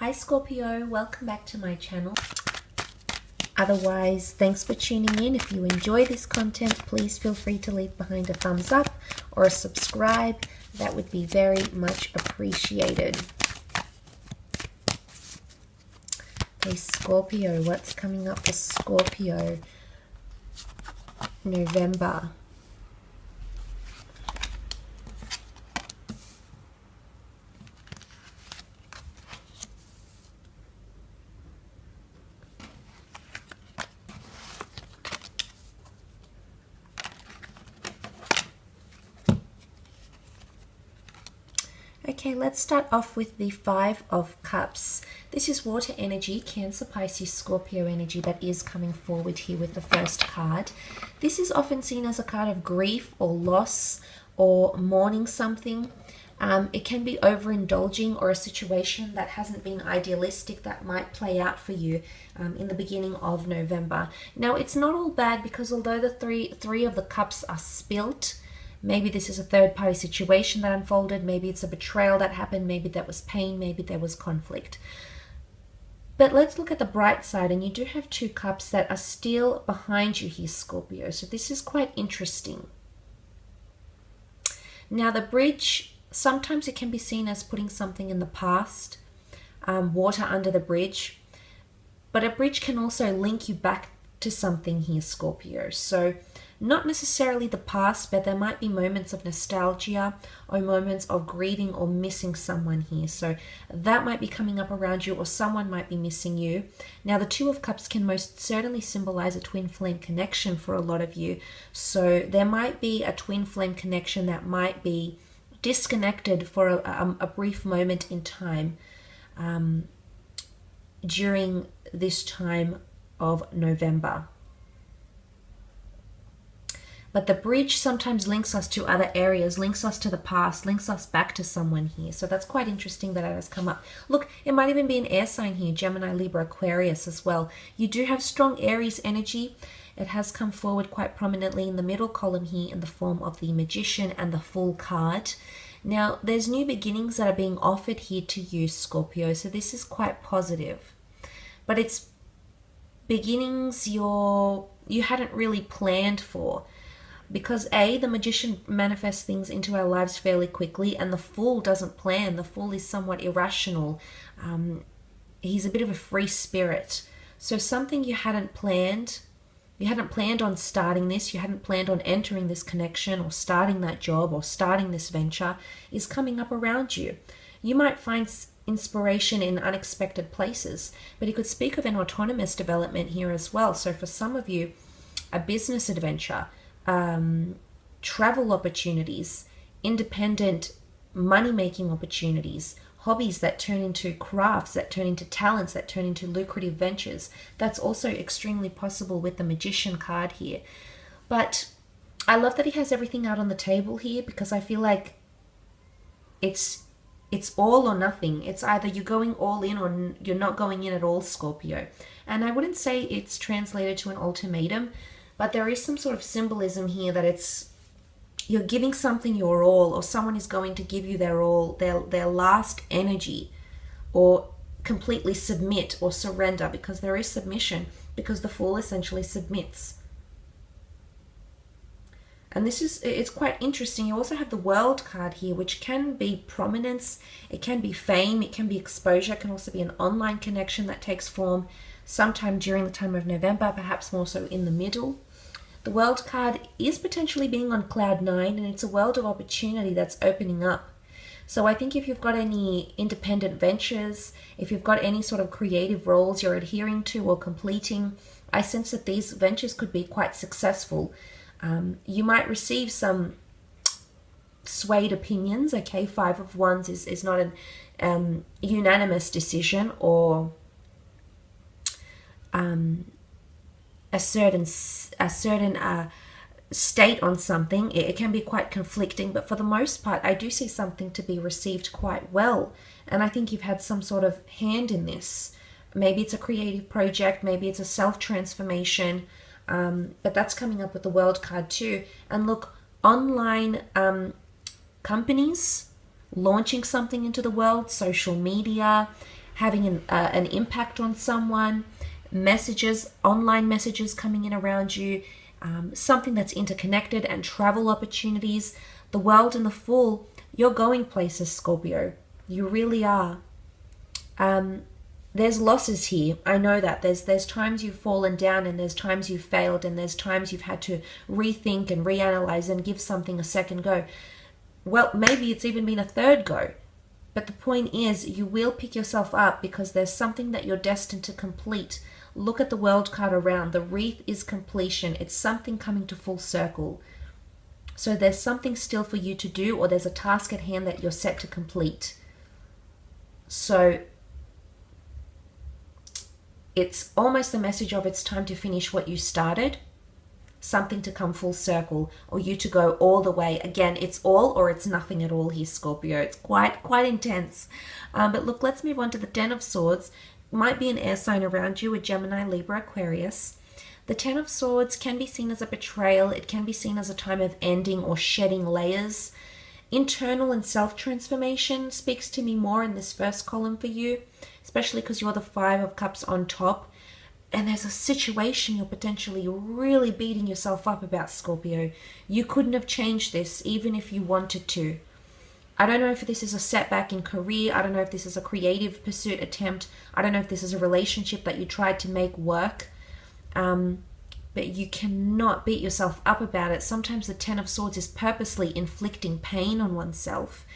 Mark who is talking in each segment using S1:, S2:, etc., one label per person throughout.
S1: Hi Scorpio, welcome back to my channel. Otherwise, thanks for tuning in. If you enjoy this content, please feel free to leave behind a thumbs up or a subscribe. That would be very much appreciated. Okay, Scorpio, what's coming up for Scorpio? November. Okay, let's start off with the Five of Cups. This is water energy, Cancer, Pisces, Scorpio energy that is coming forward here with the first card. This is often seen as a card of grief or loss or mourning something. It can be overindulging or a situation that hasn't been idealistic that might play out for you in the beginning of November. Now, it's not all bad because although the three of the cups are spilt, maybe this is a third-party situation that unfolded. Maybe it's a betrayal that happened. Maybe that was pain. Maybe there was conflict. But let's look at the bright side. And you do have two cups that are still behind you here, Scorpio. So this is quite interesting. Now, the bridge, sometimes it can be seen as putting something in the past, water under the bridge. But a bridge can also link you back to something here, Scorpio. So not necessarily the past, but there might be moments of nostalgia or moments of grieving or missing someone here. So that might be coming up around you, or someone might be missing you. Now, the Two of Cups can most certainly symbolize a twin flame connection for a lot of you. So there might be a twin flame connection that might be disconnected for a brief moment in time during this time of November. But the bridge sometimes links us to other areas, links us to the past, links us back to someone here. So that's quite interesting that it has come up. Look, it might even be an air sign here, Gemini, Libra, Aquarius as well. You do have strong Aries energy. It has come forward quite prominently in the middle column here in the form of the Magician and the Fool card. Now, there's new beginnings that are being offered here to you, Scorpio. So this is quite positive. But it's beginnings you hadn't really planned for. Because the Magician manifests things into our lives fairly quickly, and the Fool doesn't plan. The Fool is somewhat irrational. He's a bit of a free spirit. So something you hadn't planned on starting this, you hadn't planned on entering this connection or starting that job or starting this venture, is coming up around you. You might find inspiration in unexpected places, but it could speak of an autonomous development here as well. So for some of you, a business adventure, travel opportunities, independent money-making opportunities, hobbies that turn into crafts, that turn into talents, that turn into lucrative ventures. That's also extremely possible with the Magician card here. But I love that he has everything out on the table here, because I feel like it's all or nothing. It's either you're going all in or you're not going in at all, Scorpio. And I wouldn't say it's translated to an ultimatum, but there is some sort of symbolism here that you're giving something your all, or someone is going to give you their all, their last energy, or completely submit or surrender, because there is submission, because the Fool essentially submits. And it's quite interesting. You also have the World card here, which can be prominence, it can be fame, it can be exposure, it can also be an online connection that takes form sometime during the time of November, perhaps more so in the middle. The World card is potentially being on cloud 9, and it's a world of opportunity that's opening up. So I think if you've got any independent ventures, if you've got any sort of creative roles you're adhering to or completing, I sense that these ventures could be quite successful. You might receive some swayed opinions. Okay, Five of Wands is not an unanimous decision or a certain state on something. It can be quite conflicting, but for the most part, I do see something to be received quite well. And I think you've had some sort of hand in this. Maybe it's a creative project, maybe it's a self-transformation, but that's coming up with the World card too. And look, online companies launching something into the world, social media, having an impact on someone, messages, online messages coming in around you, something that's interconnected, and travel opportunities. The World and the Fool, you're going places, Scorpio. You really are. There's losses here. I know that. There's times you've fallen down, and there's times you've failed, and there's times you've had to rethink and reanalyze and give something a second go. Well, maybe it's even been a third go. But the point is, you will pick yourself up because there's something that you're destined to complete. Look at the World card around. The wreath is completion. It's something coming to full circle. So there's something still for you to do, or there's a task at hand that you're set to complete. So it's almost the message of it's time to finish what you started, something to come full circle, or you to go all the way. Again, it's all or it's nothing at all here, Scorpio. It's quite intense. But look, let's move on to the Ten of Swords. Might be an air sign around you, a Gemini, Libra, Aquarius. The Ten of Swords can be seen as a betrayal. It can be seen as a time of ending or shedding layers. Internal and self-transformation speaks to me more in this first column for you, especially because you're the Five of Cups on top. And there's a situation you're potentially really beating yourself up about, Scorpio. You couldn't have changed this even if you wanted to. I don't know if this is a setback in career. I don't know if this is a creative pursuit attempt. I don't know if this is a relationship that you tried to make work. But you cannot beat yourself up about it. Sometimes the Ten of Swords is purposely inflicting pain on oneself.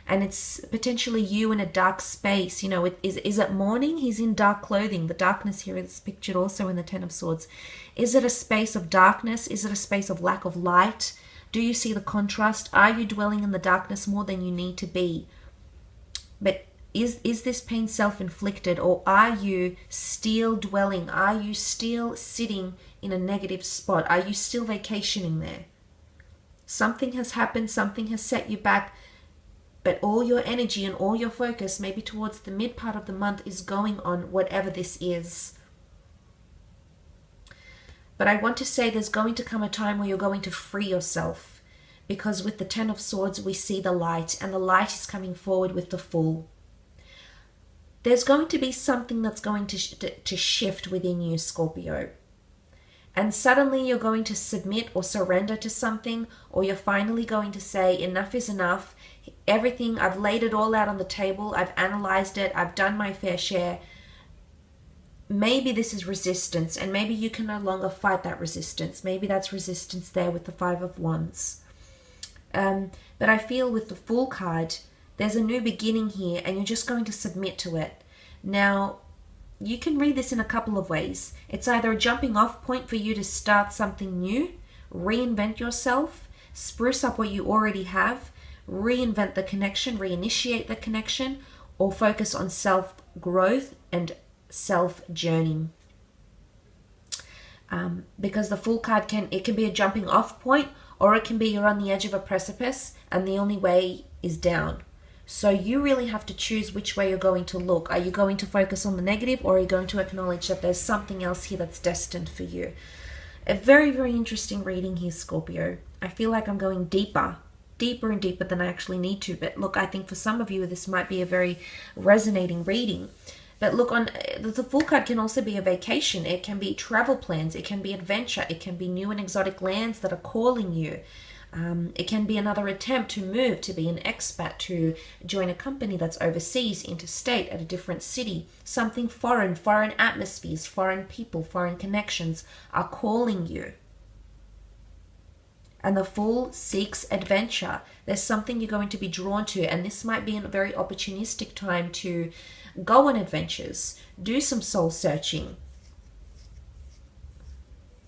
S1: And it's potentially you in a dark space. You know, is it morning? He's in dark clothing. The darkness here is pictured also in the Ten of Swords. Is it a space of darkness? Is it a space of lack of light? Do you see the contrast? Are you dwelling in the darkness more than you need to be? But is this pain self-inflicted, or are you still dwelling? Are you still sitting in a negative spot? Are you still vacationing there? Something has happened. Something has set you back. But all your energy and all your focus, maybe towards the mid part of the month, is going on whatever this is. But I want to say there's going to come a time where you're going to free yourself. Because with the Ten of Swords, we see the light. And the light is coming forward with the Fool. There's going to be something that's going to shift within you, Scorpio. And suddenly you're going to submit or surrender to something. Or you're finally going to say, enough is enough. Everything, I've laid it all out on the table. I've analyzed it. I've done my fair share. Maybe this is resistance, and maybe you can no longer fight that resistance. Maybe that's resistance there with the Five of Wands. But I feel with the Fool card, there's a new beginning here, and you're just going to submit to it. Now, you can read this in a couple of ways. It's either a jumping off point for you to start something new, reinvent yourself, spruce up what you already have, reinvent the connection, reinitiate the connection, or focus on self-growth and self-journeying. Because the Fool card can be a jumping off point, or it can be you're on the edge of a precipice and the only way is down. So you really have to choose which way you're going to look. Are you going to focus on the negative, or are you going to acknowledge that there's something else here that's destined for you? A very, very interesting reading here, Scorpio. I feel like I'm going deeper and deeper than I actually need to. But look, I think for some of you, this might be a very resonating reading. But look, on the Fool card can also be a vacation. It can be travel plans. It can be adventure. It can be new and exotic lands that are calling you. It can be another attempt to move, to be an expat, to join a company that's overseas, interstate, at a different city. Something foreign atmospheres, foreign people, foreign connections are calling you. And the Fool seeks adventure. There's something you're going to be drawn to, and this might be a very opportunistic time to go on adventures, do some soul searching.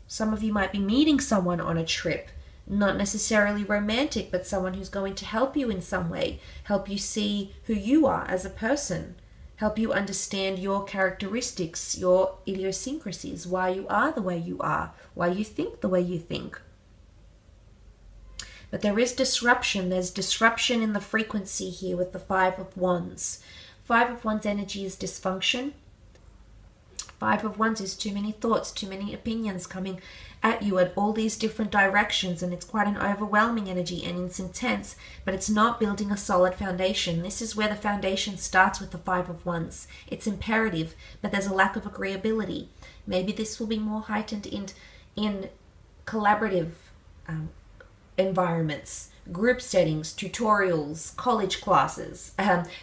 S1: Some of you might be meeting someone on a trip. Not necessarily romantic, but someone who's going to help you in some way, help you see who you are as a person, help you understand your characteristics, your idiosyncrasies, why you are the way you are, why you think the way you think. But there is disruption. There's disruption in the frequency here with the Five of Wands. Five of Wands energy is dysfunction. Five of Wands is too many thoughts, too many opinions coming at you at all these different directions, and it's quite an overwhelming energy, and it's intense, but it's not building a solid foundation. This is where the foundation starts with the Five of Wands. It's imperative, but there's a lack of agreeability. Maybe this will be more heightened in collaborative environments, group settings, tutorials, college classes,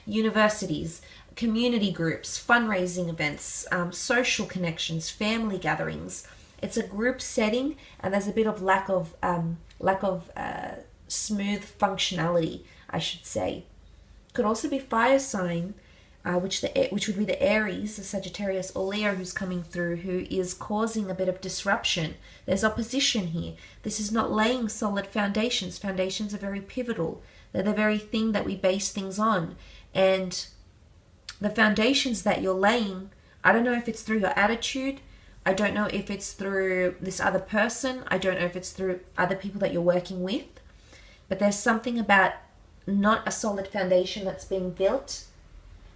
S1: universities, community groups, fundraising events, social connections, family gatherings. It's a group setting, and there's a bit of lack of smooth functionality, I should say. Could also be fire sign, which would be the Aries, the Sagittarius or Leo who's coming through, who is causing a bit of disruption. There's opposition here. This is not laying solid foundations. Foundations are very pivotal. They're the very thing that we base things on. And the foundations that you're laying, I don't know if it's through your attitude. I don't know if it's through this other person. I don't know if it's through other people that you're working with. But there's something about not a solid foundation that's being built,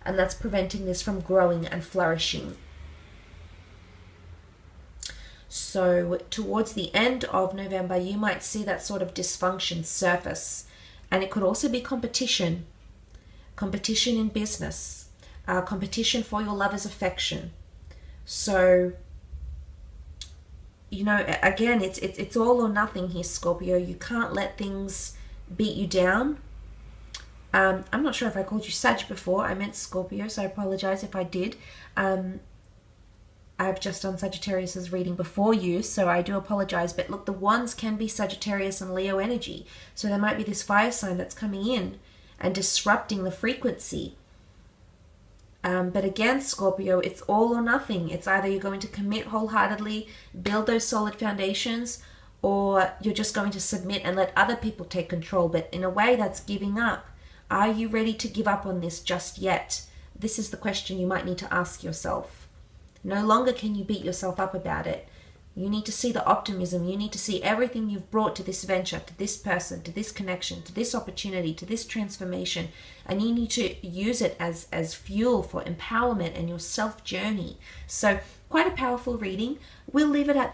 S1: and that's preventing this from growing and flourishing. So towards the end of November, you might see that sort of dysfunction surface. And it could also be competition. Competition in business. Competition for your lover's affection. So, you know, again, it's all or nothing here, Scorpio. You can't let things beat you down. I'm not sure if I called you Sag before. I meant Scorpio, so I apologize if I did. I've just done Sagittarius's reading before you, so I do apologize. But look, the wands can be Sagittarius and Leo energy. So there might be this fire sign that's coming in and disrupting the frequency. But again, Scorpio, it's all or nothing. It's either you're going to commit wholeheartedly, build those solid foundations, or you're just going to submit and let other people take control. But in a way, that's giving up. Are you ready to give up on this just yet? This is the question you might need to ask yourself. No longer can you beat yourself up about it. You need to see the optimism. You need to see everything you've brought to this venture, to this person, to this connection, to this opportunity, to this transformation. And you need to use it as fuel for empowerment and your self-journey. So quite a powerful reading. We'll leave it at that.